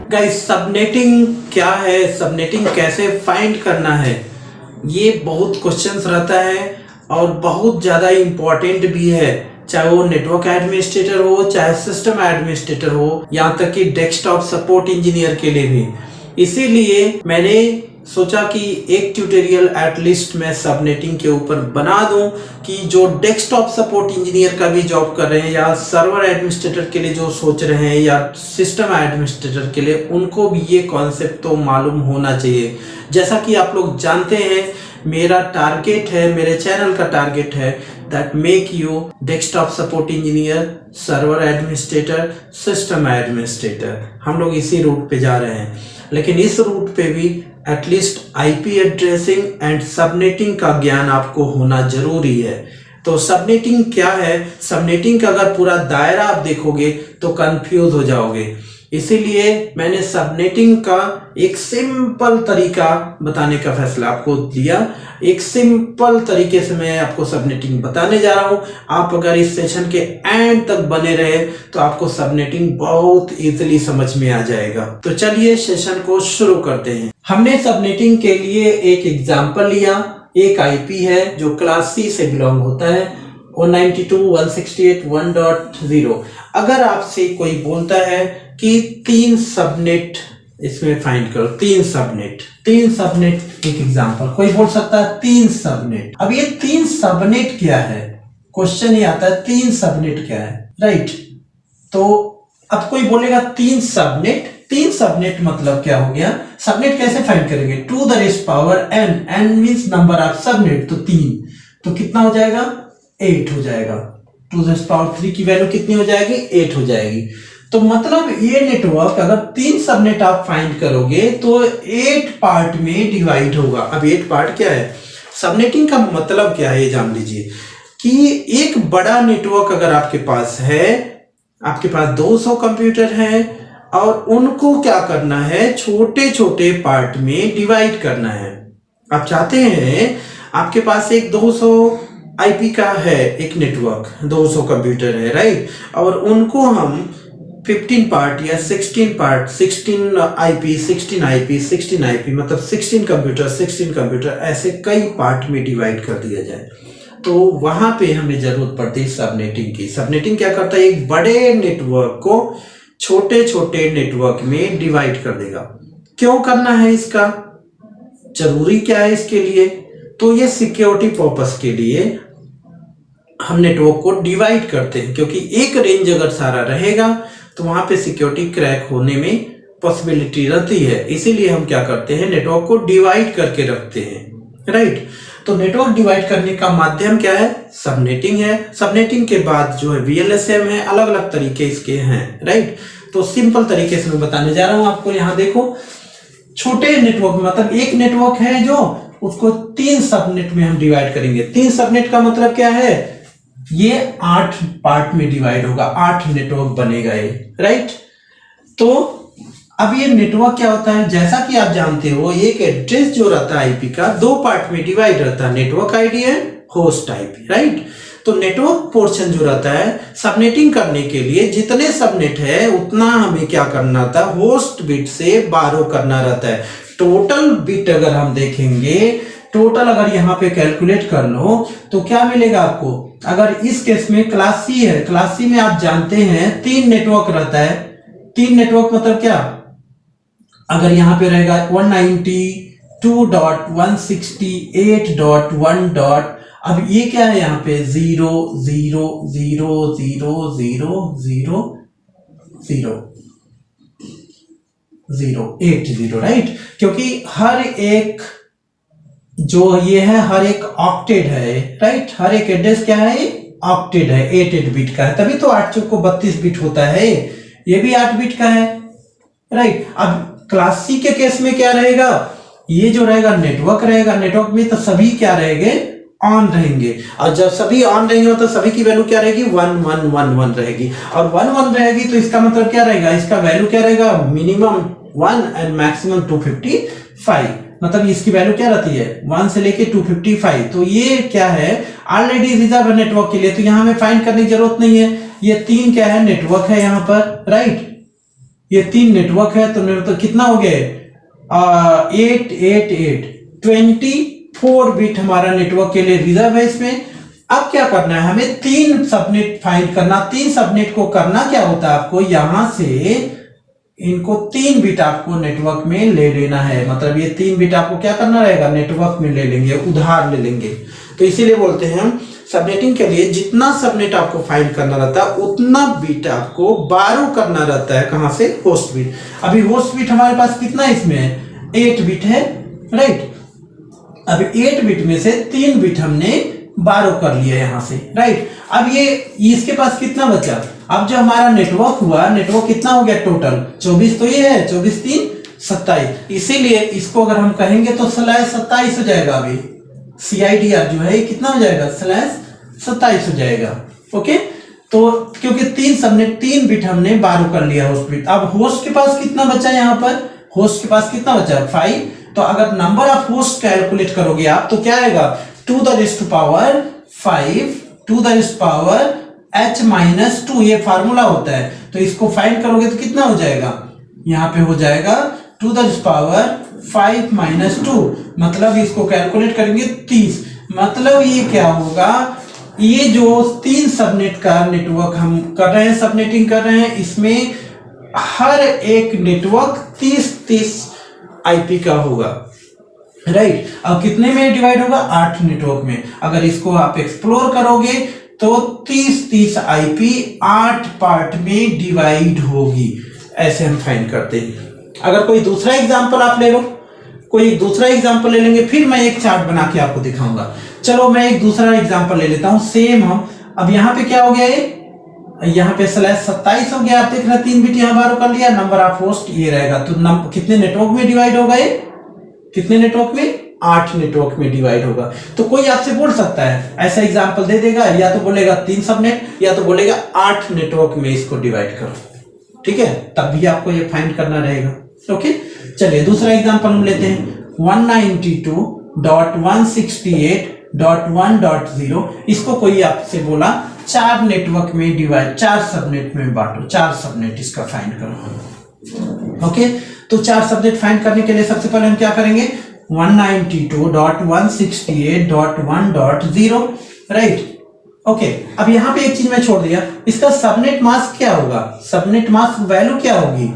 Guys, subnetting क्या है, subnetting कैसे फाइंड करना है, ये बहुत क्वेश्चंस रहता है और बहुत ज़्यादा इम्पोर्टेंट भी है। चाहे वो नेटवर्क एडमिनिस्ट्रेटर हो, चाहे सिस्टम एडमिनिस्ट्रेटर हो, यहाँ तक कि डेस्कटॉप सपोर्ट इंजीनियर के लिए भी। इसीलिए मैंने सोचा कि एक ट्यूटोरियल एटलीस्ट मैं सबनेटिंग के ऊपर बना दूं कि जो डेस्कटॉप सपोर्ट इंजीनियर का भी जॉब कर रहे हैं या सर्वर एडमिनिस्ट्रेटर के लिए जो सोच रहे हैं या सिस्टम एडमिनिस्ट्रेटर के लिए, उनको भी ये कॉन्सेप्ट तो मालूम होना चाहिए। जैसा कि आप लोग जानते हैं, मेरा टारगेट है, मेरे चैनल का टारगेट है that make you desktop support engineer, server administrator, system administrator. हम लोग इसी रूट पे जा रहे हैं, लेकिन इस रूट पे भी at least IP addressing and subnetting का ज्ञान आपको होना जरूरी है। तो सबनेटिंग क्या है, सबनेटिंग का अगर पूरा दायरा आप देखोगे तो कंफ्यूज हो जाओगे। इसीलिए मैंने सबनेटिंग का एक सिंपल तरीका बताने का फैसला आपको लिया। एक सिंपल तरीके से मैं आपको सबनेटिंग बताने जा रहा हूं। आप अगर इस सेशन के एंड तक बने रहे तो आपको सबनेटिंग बहुत इजीली समझ में आ जाएगा। तो चलिए सेशन को शुरू करते हैं। हमने सबनेटिंग के लिए एक एग्जांपल लिया। एक आईपी है जो क्लास सी से बिलोंग होता है, 192.168.1.0। अगर आपसे कोई बोलता है कि 3 सबनेट इसमें फाइंड करो, 3 सबनेट एक एग्जांपल कोई बोल सकता है 3 सबनेट। अब ये 3 सबनेट क्या है, क्वेश्चन ये आता है 3 सबनेट क्या है, राइट। तो अब कोई बोलेगा 3 सबनेट मतलब क्या हो गया, सबनेट कैसे फाइंड करेंगे, two the raise power n means number of subnet, तो 3, तो कितना हो जाएगा, 8 हो जाएगा। टू द रेस पावर 3 की वैल्यू कितनी हो जाएगी, 8 हो जाएगी। तो मतलब ये नेटवर्क अगर 3 सबनेट आप फाइंड करोगे तो 8 पार्ट में डिवाइड होगा। अब 8 पार्ट क्या है, सबनेटिंग का मतलब क्या है ये जान लीजिए कि एक बड़ा नेटवर्क अगर आपके पास है, आपके पास 200 कंप्यूटर हैं और उनको क्या करना है, छोटे छोटे पार्ट में डिवाइड करना है। आप चाहते हैं आपके पास एक 200 आईपी का है एक नेटवर्क, 200 कंप्यूटर है, राइट, और उनको हम 15 पार्ट या 16 पार्ट, 16 आईपी मतलब 16 कंप्यूटर ऐसे कई पार्ट में डिवाइड कर दिया जाए, तो वहां पे हमें जरूरत पड़ती है सबनेटिंग की। सबनेटिंग क्या करता है, एक बड़े नेटवर्क को छोटे छोटे नेटवर्क में डिवाइड कर देगा। क्यों करना है इसका, जरूरी क्या है इसके लिए, तो ये सिक्योरिटी पर्पस के लिए हम नेटवर्क को डिवाइड करते हैं, क्योंकि एक रेंज अगर सारा रहेगा तो वहां पे सिक्योरिटी क्रैक होने में पॉसिबिलिटी रहती है। इसीलिए हम क्या करते हैं, नेटवर्क को डिवाइड करके रखते हैं, राइट। तो नेटवर्क डिवाइड करने का माध्यम क्या है, सबनेटिंग है। सबनेटिंग के बाद जो है वीएलएसएम है, अलग अलग तरीके इसके हैं, राइट। तो सिंपल तरीके से मैं बताने जा रहा हूं आपको। यहाँ देखो, छोटे नेटवर्क मतलब एक नेटवर्क है जो उसको 3 सबनेट में हम डिवाइड करेंगे। 3 सबनेट का मतलब क्या है, ये 8 पार्ट में डिवाइड होगा, 8 नेटवर्क बनेगा ये, राइट। तो अब ये नेटवर्क क्या होता है, जैसा कि आप जानते हो, एक एड्रेस जो रहता है आईपी का 2 पार्ट में डिवाइड रहता है, network ID and host IP, right. तो नेटवर्क पोर्शन जो रहता है सबनेटिंग करने के लिए जितने सबनेट है उतना हमें क्या करना था, होस्ट बिट से बारो करना रहता है। टोटल बिट अगर हम देखेंगे, टोटल अगर यहाँ पे कैलकुलेट कर लो तो क्या मिलेगा आपको, अगर इस केस में क्लास सी है, क्लास सी में आप जानते हैं 3 नेटवर्क रहता है। 3 नेटवर्क मतलब क्या, अगर यहाँ पे रहेगा 192.168.1. अब ये क्या है, यहाँ पे 0 0 0 0 0 0 0 8 0, राइट। क्योंकि हर एक जो ये है हर एक ऑक्टेट है, राइट। हर एक एड्रेस क्या है, ऑक्टेट है, 8 बिट का है, तभी तो 8 चौको 32 बिट होता है। ये भी 8 बिट का है, राइट। अब क्लास सी के केस में क्या रहेगा, ये जो रहेगा नेटवर्क रहेगा, नेटवर्क में तो सभी क्या रहेंगे, ऑन रहेंगे, और जब सभी ऑन रहेंगे तो सभी की वैल्यू क्या रहेगी, 1 1 1 1 रहेगी। और 1 1 रहेगी तो इसका मतलब क्या रहेगा, इसका वैल्यू क्या रहेगा, मिनिमम 1 एंड मैक्सिमम 255, मतलब इसकी वैल्यू क्या रहती है, 1 से लेके 255। तो ये क्या है, ऑलरेडी रिजर्व नेटवर्क के लिए, तो यहां हमें फाइंड करने की जरूरत नहीं है। ये 3 क्या है, नेटवर्क है यहाँ पर, राइट। ये 3 नेटवर्क है, तो कितना हो गया 8 8 8 24 बिट हमारा नेटवर्क के लिए रिजर्व है इसमें। अब क्या करना है, हमें 3 सबनेट फाइंड करना। 3 सबनेट को करना क्या होता है, आपको यहां से इनको 3 बिट आपको नेटवर्क में ले लेना है। मतलब ये 3 बिट आपको क्या करना रहेगा, नेटवर्क में ले लेंगे, उधार ले लेंगे। तो इसीलिए बोलते हैं हम सबनेटिंग के लिए जितना सबनेट आपको फाइंड करना रहता है उतना बिट आपको बारो करना रहता है। कहां से, होस्ट बिट। अभी होस्ट बिट हमारे पास कितना इसमें है, 8 बिट है, राइट। अब 8 बिट में से 3 बिट हमने बारो कर लिया यहां से, राइट। अब ये इसके पास कितना बचा, अब जो हमारा नेटवर्क हुआ, नेटवर्क कितना हो गया टोटल 24, तो ये है 24 3 27। इसीलिए इसको अगर हम कहेंगे तो /27 हो जाएगा। अभी CIDR जो है कितना हो जाएगा, /27 हो जाएगा। ओके, तो क्योंकि 3 सबनेट 3 बिट हमने बारो कर लिया होस्ट बिट। अब होस्ट के पास कितना बचा, यहाँ पर होस्ट के पास कितना बचा 5। तो अगर नंबर ऑफ होस्ट कैलकुलेट करोगे आप तो क्या आएगा, 2⁵5 2⁻h-2, ये फार्मूला होता है। तो इसको फाइंड करोगे तो कितना हो जाएगा, यहाँ पे हो जाएगा 2⁵5 - 2, मतलब इसको कैलकुलेट करेंगे 30। मतलब ये क्या होगा, ये जो 3 सबनेट का नेटवर्क हम कर रहे हैं, सबनेटिंग कर रहे हैं, इसमें हर एक नेटवर्क 30 IP का होगा, राइट। अब कितने में डिवाइड होगा, 8 नेटवर्क में। अगर इसको आप एक्सप्लोर करोगे तो 30 IP 8 पार्ट में डिवाइड होगी। ऐसे हम फाइंड करते हैं। अगर कोई दूसरा एग्जांपल आप ले लो, कोई दूसरा एग्जांपल ले लेंगे, फिर मैं एक चार्ट बना के आपको दिखाऊंगा। चलो मैं एक दूसरा एग्जांपल ले लेता हूं, सेम हम। अब यहाँ पे क्या हो गया, यहाँ पे /27 हो गया। आप देख रहे हैं 3 बिट यहाँ बारो कर लिया, नंबर ऑफ होस्ट ये रहेगा। तो कितने नेटवर्क में डिवाइड होगा, ये कितने नेटवर्क में, 8 नेटवर्क में डिवाइड होगा। तो कोई आपसे बोल सकता है, ऐसा एग्जांपल दे देगा, या तो बोलेगा 3 सबनेट, या तो बोलेगा 8 नेटवर्क में इसको डिवाइड करो, ठीक है। तब भी आपको ये फाइंड करना रहेगा। ओके, चलिए दूसरा एग्जांपल हम लेते हैं, 192.168.1.0। इसको कोई आपसे बोला 4 नेटवर्क में डिवाइड, 4 सबनेट में बांटो, 4 सबनेट इसका फाइंड करो। ओके, तो 4 सबनेट फाइंड करने के लिए सबसे पहले हम क्या करेंगे, 192.168.1.0, राइट। ओके, अब यहां पे एक चीज मैं छोड़ दिया, इसका सबनेट मास्क क्या होगा, सबनेट मास्क वैल्यू क्या होगी,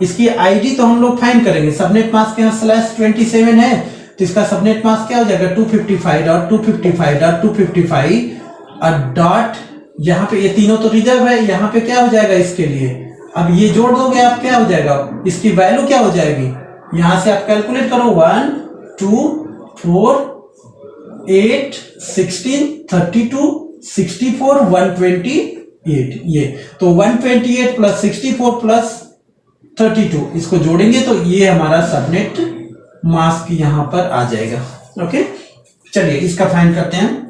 इसकी आईडी तो हम लोग फाइंड करेंगे। सबनेट मास्क यहाँ /27 है, तो इसका सबनेट मास्क क्या हो जाएगा, 255.255.255 डॉट, यहाँ पे ये तीनों तो रिजर्व है, यहाँ पे क्या हो जाएगा इसके लिए, अब ये जोड़ दोगे आप, क्या हो जाएगा, इसकी वैल्यू क्या हो जाएगी, यहां से आप कैलकुलेट करो, 1 2 4 8 16 32 64 128, ये तो 128 + 64 + 32, इसको जोड़ेंगे तो ये हमारा सबनेट मास्क यहां पर आ जाएगा। ओके, चलिए इसका फाइंड करते हैं।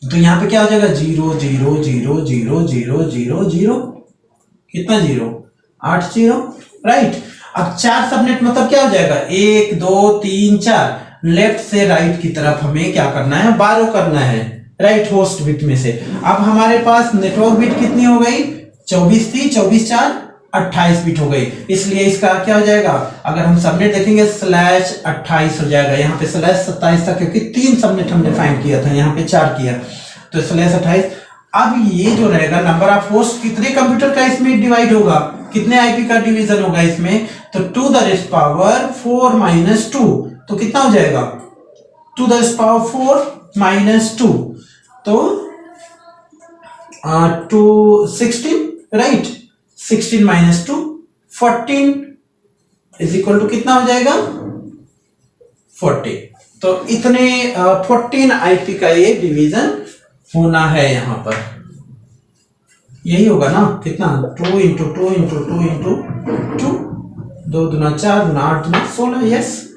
तो यहां पे क्या हो जाएगा, 0 0 0 0 0 0 0, कितना 0, 8 0, राइट। अब 4 सबनेट मतलब क्या हो जाएगा, 1 2 3 4, लेफ्ट से राइट की तरफ हमें क्या करना है, बारो करना है, राइट, होस्ट बिट में से। अब हमारे पास नेटवर्क बिट कितनी हो गई, 24 थी, 24 4 28 बिट हो गई। इसलिए इसका क्या हो जाएगा, अगर हम सबनेट देखेंगे /28 हो जाएगा। यहाँ पे /27 था क्योंकि 3 सबनेट हमने फाइंड किया था, यहाँ पे 4 किया, तो /28। अब ये जो रहेगा नंबर ऑफ होस्ट कितने कंप्यूटर का इसमें डिवाइड होगा, कितने आईपी का डिवीजन होगा इसमें, तो 2⁴ - 2, तो कितना हो जाएगा, 2⁴ - 2, तो 16, राइट, 16 - 2 14 = कितना हो जाएगा, 40। तो इतने 14 आईपी का ये डिवीजन होना है यहाँ पर, यही होगा ना, कितना, 2 × 2 × 2 × 2, 2 दूना 4 दूना 8 दूना 16, यस,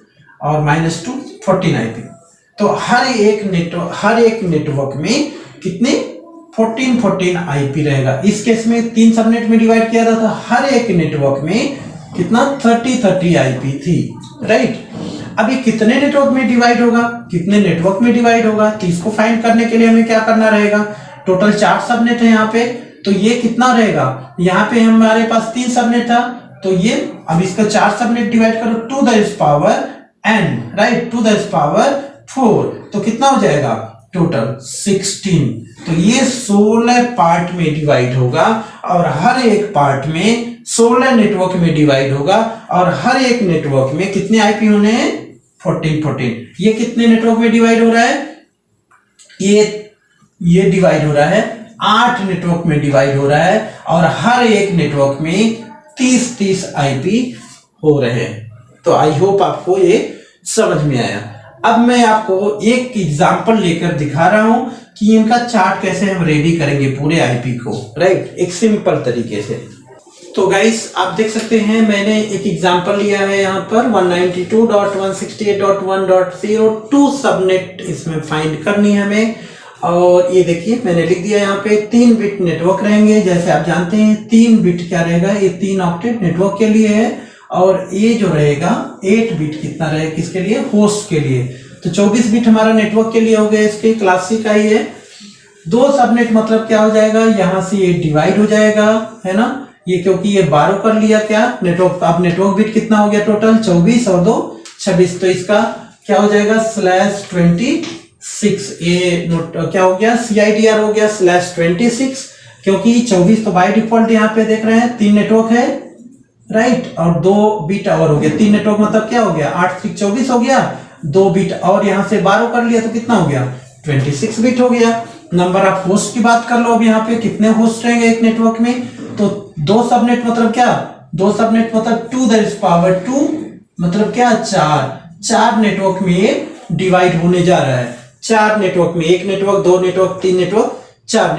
और -2 14 आईपी। तो हर एक नेटवर्क में कितने, 14 आईपी रहेगा। इस केस में 3 सबनेट में डिवाइड किया था, तो हर एक नेटवर्क में कितना, 30 आईपी थी, राइट। अभी कितने नेटवर्क में डिवाइड होगा, कितने नेटवर्क में डिवाइड होगा, तो इसको फाइंड करने के लिए हमें क्या करना रहेगा, टोटल 4 सबनेट है यहाँ पे, तो ये कितना रहेगा, यहाँ पे हमारे पास 3 सबनेट था, तो ये अब इसका 4 सबनेट डिवाइड करो two the power n, right, two the power 4, तो कितना हो जाएगा टोटल 16। तो ये 16 पार्ट में डिवाइड होगा और हर एक पार्ट में 16 नेटवर्क में डिवाइड होगा और हर एक नेटवर्क में कितने आईपी होने हैं 14। ये कितने नेटवर्क में डिवाइड हो रहा है, ये डिवाइड हो रहा है 8 नेटवर्क में डिवाइड हो रहा है और हर एक नेटवर्क में 30 आईपी हो रहे हैं। तो आई होप आपको ये समझ में आया। अब मैं आपको एक एग्जांपल लेकर दिखा रहा हूं कि इनका चार्ट कैसे हम रेडी करेंगे पूरे आईपी को, राइट, एक सिंपल तरीके से। तो गाइस आप देख सकते हैं मैंने एक एग्जांपल लिया है यहाँ पर 192.168.1.0 सबनेट इसमें फाइंड करनी है हमें। और ये देखिए मैंने लिख दिया यहाँ पे 3 बिट नेटवर्क रहेंगे। जैसे आप जानते हैं 3 बिट क्या रहेगा, ये 3 ऑक्टेट नेटवर्क के लिए है और ये जो रहेगा 8 बिट कितना रहेगा किसके लिए, होस्ट के लिए। तो 24 बिट हमारा नेटवर्क के लिए हो गया, इसके क्लासिक का ही है। 2 सबनेट मतलब क्या हो जाएगा, यहां से ये डिवाइड हो जाएगा, है ना, ये क्योंकि ये 12 कर लिया क्या नेटवर्क। अब नेटवर्क बिट कितना हो गया टोटल 24 और 2 26, तो इसका क्या हो जाएगा /26। ये नोट क्या हो गया CIDR हो गया /26, क्योंकि 24 तो बाय डिफॉल्ट यहाँ पे देख रहे हैं 3 नेटवर्क है, राइट, और 2 बिट और हो गया। 3 नेटवर्क मतलब क्या हो गया 8 3 24 हो गया, 2 बिट और यहाँ से 12 कर लिया तो कितना हो गया 26 बिट हो गया। नंबर ऑफ होस्ट की बात कर लो, अब यहाँ पे कितने होस्ट रहेंगे एक नेटवर्क में, तो 2 सबनेट मतलब क्या, 2 सबनेट मतलब 2 मतलब क्या 4 नेटवर्क में ये डिवाइड होने जा रहा है। 4 नेटवर्क में, 1 नेटवर्क 2 नेटवर्क 3 नेटवर्क 4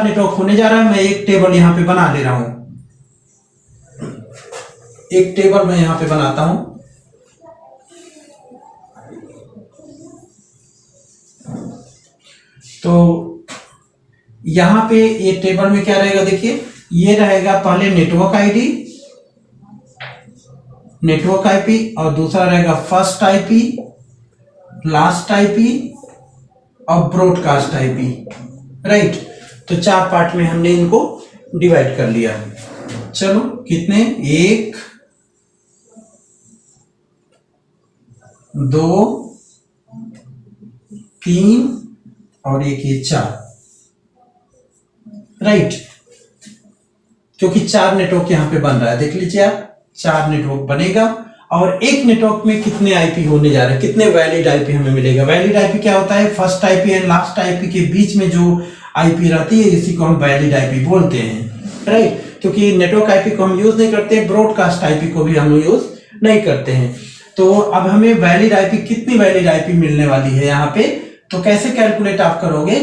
नेटवर्क होने जा रहा है। मैं एक टेबल यहाँ पे बना ले रहा हूं, एक टेबल मैं यहां पे बनाता हूं। तो यहां पे ये टेबल में क्या रहेगा, देखिए ये रहेगा पहले नेटवर्क आईडी, नेटवर्क आईपी, और दूसरा रहेगा फर्स्ट आईपी, लास्ट आईपी और ब्रॉडकास्ट आईपी, राइट। तो 4 पार्ट में हमने इनको डिवाइड कर लिया। चलो कितने, 1 2 3 और एक ये 4, राइट, क्योंकि 4 नेटवर्क यहां पे बन रहा है। देख लीजिए आप 4 नेटवर्क बनेगा और एक नेटवर्क में कितने आईपी होने जा रहे हैं, कितने वैलिड आईपी हमें मिलेगा। वैलिड आईपी क्या होता है, first IP and last IP के बीच में जो आईपी रहती है इसी को हम वैलिड आईपी बोलते हैं, राइट, क्योंकि नेटवर्क आईपी को हम यूज नहीं करते, ब्रॉडकास्ट आईपी को भी हम यूज नहीं करते हैं। तो अब हमें वैलिड आईपी, कितनी वैलिड आईपी मिलने वाली है यहाँ पे, तो कैसे कैलकुलेट आप करोगे,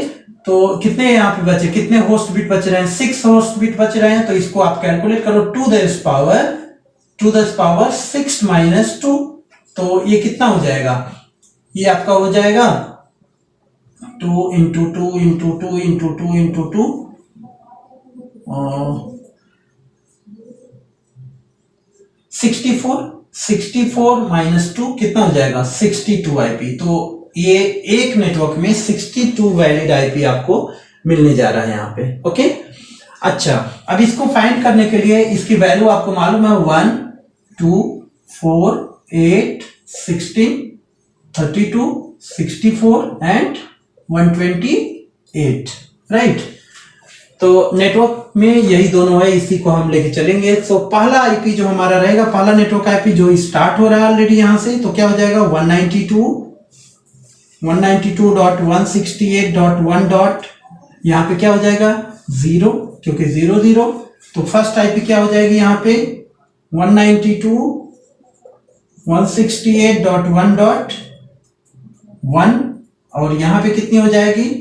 तो कितने यहाँ पे बचे, कितने होस्ट बिट बच रहे हैं, 6 होस्ट बिट बच रहे हैं। तो इसको आप कैलकुलेट करो 2 द पावर 6 - 2, तो ये कितना हो जाएगा, ये आपका हो जाएगा 2 × 2 × 2 × 2 × 2 64 - 2 कितना हो जाएगा 62 आईपी। तो ये एक नेटवर्क में 62 वैलिड आईपी आपको मिलने जा रहा है यहाँ पे, ओके। अच्छा, अब इसको फाइंड करने के लिए इसकी वैल्यू आपको मालूम है 1 2 4 8 16 32 64 एंड 128, राइट। तो नेटवर्क में यही दोनों है, इसी को हम लेके चलेंगे। तो पहला आईपी जो हमारा रहेगा, पहला नेटवर्क आईपी जो स्टार्ट हो रहा है ऑलरेडी यहां से, तो क्या हो जाएगा 192.168.1. यहाँ पे क्या हो जाएगा 0, क्योंकि 0 0। तो फर्स्ट आईपी क्या हो जाएगी यहाँ पे 192.168.1.1 और यहाँ पे कितनी हो जाएगी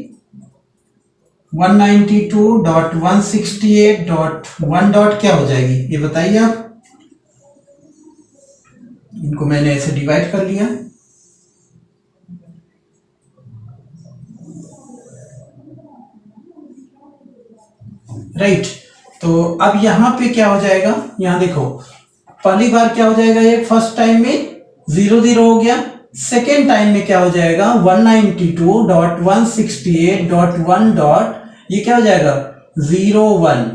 192.168.1. क्या हो जाएगी ये बताइए आप। इनको मैंने ऐसे डिवाइड कर लिया, राइट। तो अब यहां पे क्या हो जाएगा, यहां देखो पहली बार क्या हो जाएगा, ये फर्स्ट टाइम में 0 0 हो गया। सेकेंड टाइम में क्या हो जाएगा 192.168.1. ये क्या हो जाएगा 0 1,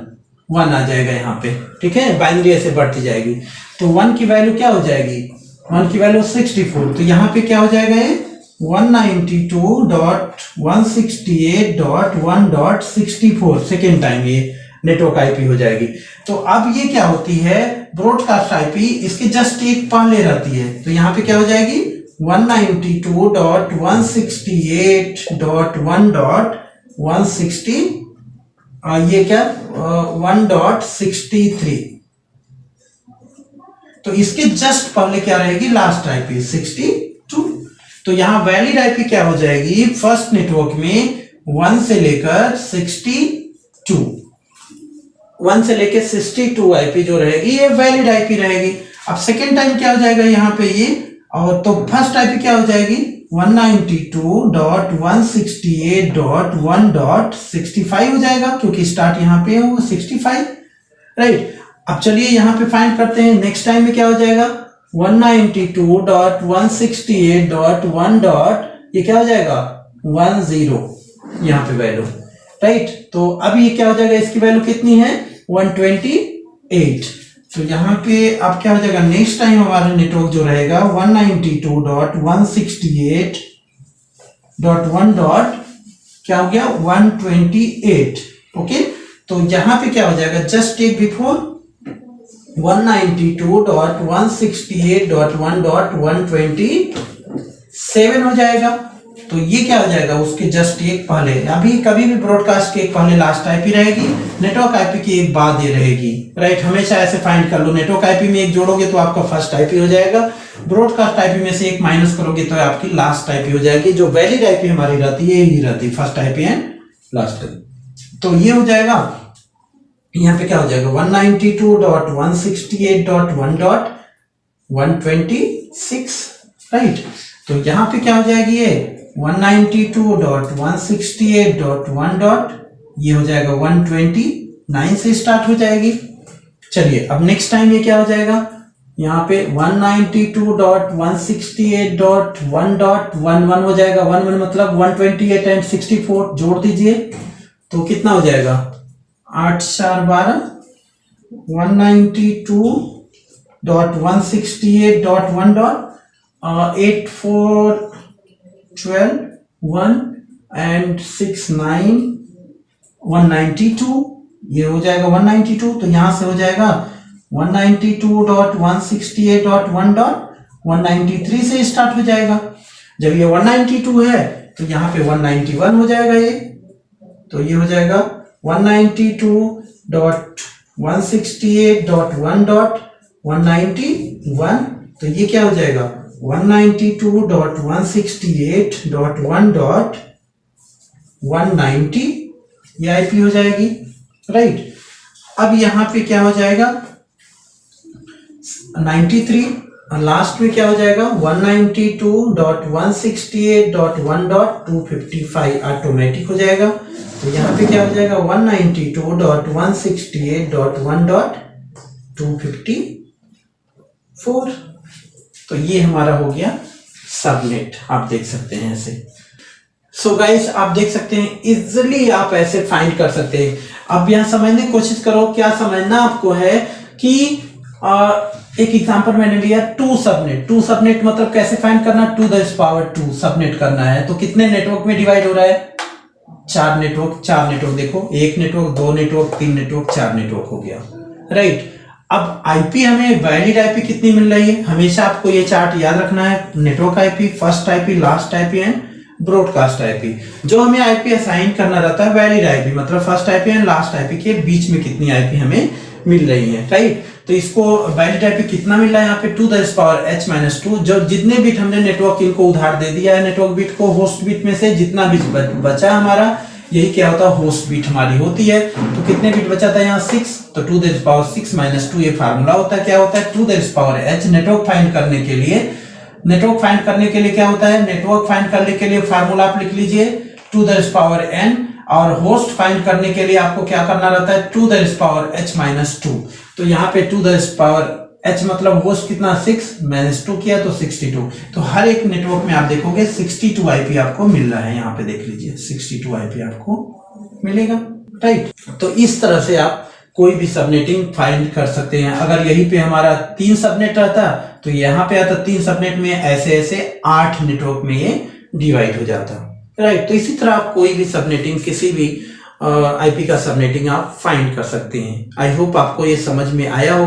1 आ जाएगा यहाँ पे, ठीक है, बाइनरी ऐसे बढ़ती जाएगी। तो 1 की वैल्यू क्या हो जाएगी, 1 की वैल्यू 64, तो यहाँ पे क्या हो जाएगा ये 192.168.1.64 सेकेंड टाइम ये नेटवर्क आईपी हो जाएगी। तो अब ये क्या होती है, ब्रॉडकास्ट आईपी इसके जस्ट एक पहले रहती है, तो यहाँ पे क्या हो जाएगी 192.168.1.160 ये क्या 1.63, तो इसके जस्ट पहले क्या रहेगी लास्ट आईपी 62। तो यहां वैलिड आईपी क्या हो जाएगी, फर्स्ट नेटवर्क में 1 से लेकर 62, 1 से लेकर 62 आईपी जो रहेगी ये वैलिड आईपी रहेगी। अब सेकेंड टाइम क्या हो जाएगा यहाँ पे ये, और तो फर्स्ट आईपी क्या हो जाएगी 192.168.1.65 हो जाएगा, क्योंकि स्टार्ट यहाँ पे है वो 65, राइट। अब चलिए यहाँ पे फाइंड करते हैं, नेक्स्ट टाइम में क्या हो जाएगा 192.168.1. ये क्या हो जाएगा 10 यहाँ पे वैल्यू, राइट। तो अब ये क्या हो जाएगा, इसकी वैल्यू कितनी है 128। तो यहाँ पे अब क्या हो जाएगा, नेक्स्ट टाइम हमारा नेटवर्क जो रहेगा 192.168.1. क्या हो गया 128, ओके। तो यहाँ पे क्या हो जाएगा, जस्ट टेक बिफोर 192.168.1.127 हो जाएगा। तो ये क्या हो जाएगा उसके जस्ट एक पहले, अभी कभी भी ब्रॉडकास्ट के एक पहले लास्ट आईपी रहेगी, नेटवर्क आईपी की एक बाद ये रहेगी, राइट। हमेशा ऐसे फाइंड कर लो, नेटवर्क आईपी में एक जोड़ोगे तो आपका फर्स्ट आईपी हो जाएगा, ब्रॉडकास्ट आईपी में से एक माइनस करोगे तो आपकी लास्ट आईपी हो जाएगी। जो वैलिड आईपी हमारी रहती है यही रहती है, first IP and last IP. तो ये हो जाएगा, यहाँ पे क्या हो जाएगा 192.168.1.126, राइट। तो यहाँ पे क्या हो जाएगी ये 192.168.1. ये हो जाएगा 129 से स्टार्ट हो जाएगी। चलिए अब नेक्स्ट टाइम ये क्या हो जाएगा, यहाँ पे 192.168.1.11 हो जाएगा। 11 मतलब 128 एंड 64 जोड़ दीजिए तो कितना हो जाएगा 8 4 12, 192.168.1.8 4 12 1 and 6 9 192, ये हो जाएगा 192। तो यहां से हो जाएगा 192.168.1.193 से स्टार्ट हो जाएगा। जब ये 192 है तो यहाँ पे 191 हो जाएगा ये, तो ये हो जाएगा 192.168.1.191। तो ये क्या हो जाएगा 192.168.1.190 ये आईपी हो जाएगी, राइट। अब यहाँ पे क्या हो जाएगा 93 और लास्ट में क्या हो जाएगा 192.168.1.255 ऑटोमेटिक हो जाएगा। तो यहाँ पे क्या हो जाएगा 192.168.1.254। तो ये हमारा हो गया सबनेट, आप देख सकते हैं ऐसे। सो गाइस आप देख सकते हैं इजिली आप ऐसे फाइंड कर सकते हैं। अब यहाँ समझने की कोशिश करो, क्या समझना आपको है कि एक एग्जांपल मैंने लिया 2 सबनेट। 2 सबनेट मतलब कैसे फाइंड करना, 2 द पावर 2 सबनेट करना है। तो कितने नेटवर्क में डिवाइड हो रहा है 4 नेटवर्क। 4 नेटवर्क देखो, 1 नेटवर्क 2 नेटवर्क 3 नेटवर्क 4 नेटवर्क हो गया, राइट। अब आईपी हमें वैलिड आईपी कितनी मिल रही है, हमेशा आपको ये चार्ट याद रखना है। Network IP, first IP, last IP and broadcast IP. जो हमें आईपी असाइन करना रहता है वैलिड आईपी, मतलब first IP and last IP के बीच में कितनी आईपी हमें मिल रही है, राइट। तो इसको वैलिड आईपी कितना मिल रहा है यहाँ पे 2 द पावर h-2। जो जितने बिट हमने नेटवर्क इनको उधार दे दिया है, नेटवर्क बिट को, होस्ट बिट में से जितना बिट बचा हमारा, यही क्या होता है होस्ट बिट हमारी होती है। तो कितने बिट बचा था यहाँ 6, तो 2 द पावर 6-2 ये फार्मूला होता है। क्या होता है 2 the power h। Network find करने के लिए क्या होता है, नेटवर्क फाइंड करने के लिए फार्मूला आप लिख लीजिए 2 द पावर n, और होस्ट फाइंड करने के लिए आपको क्या करना रहता है 2 द पावर h-2। तो यहाँ पे 2 द पावर h मतलब होस्ट कितना 6-2 किया तो 62। तो हर एक नेटवर्क में आप देखोगे 62 आईपी आपको मिल रहा है, यहाँ पे देख लीजिए 62 आईपी आपको मिलेगा, राइट। तो इस तरह से आप कोई भी सबनेटिंग फाइंड कर सकते हैं। अगर यहीं पे हमारा 3 सबनेट रहता तो यहाँ पे आता 3 सबनेट में ऐसे ऐसे 8 नेटवर्क में ये डिवाइड हो जाता, राइट। तो इसी तरह आप कोई भी सबनेटिंग, किसी भी आईपी का सबनेटिंग आप फाइंड कर सकते हैं। आई होप आपको ये समझ में आया होगा।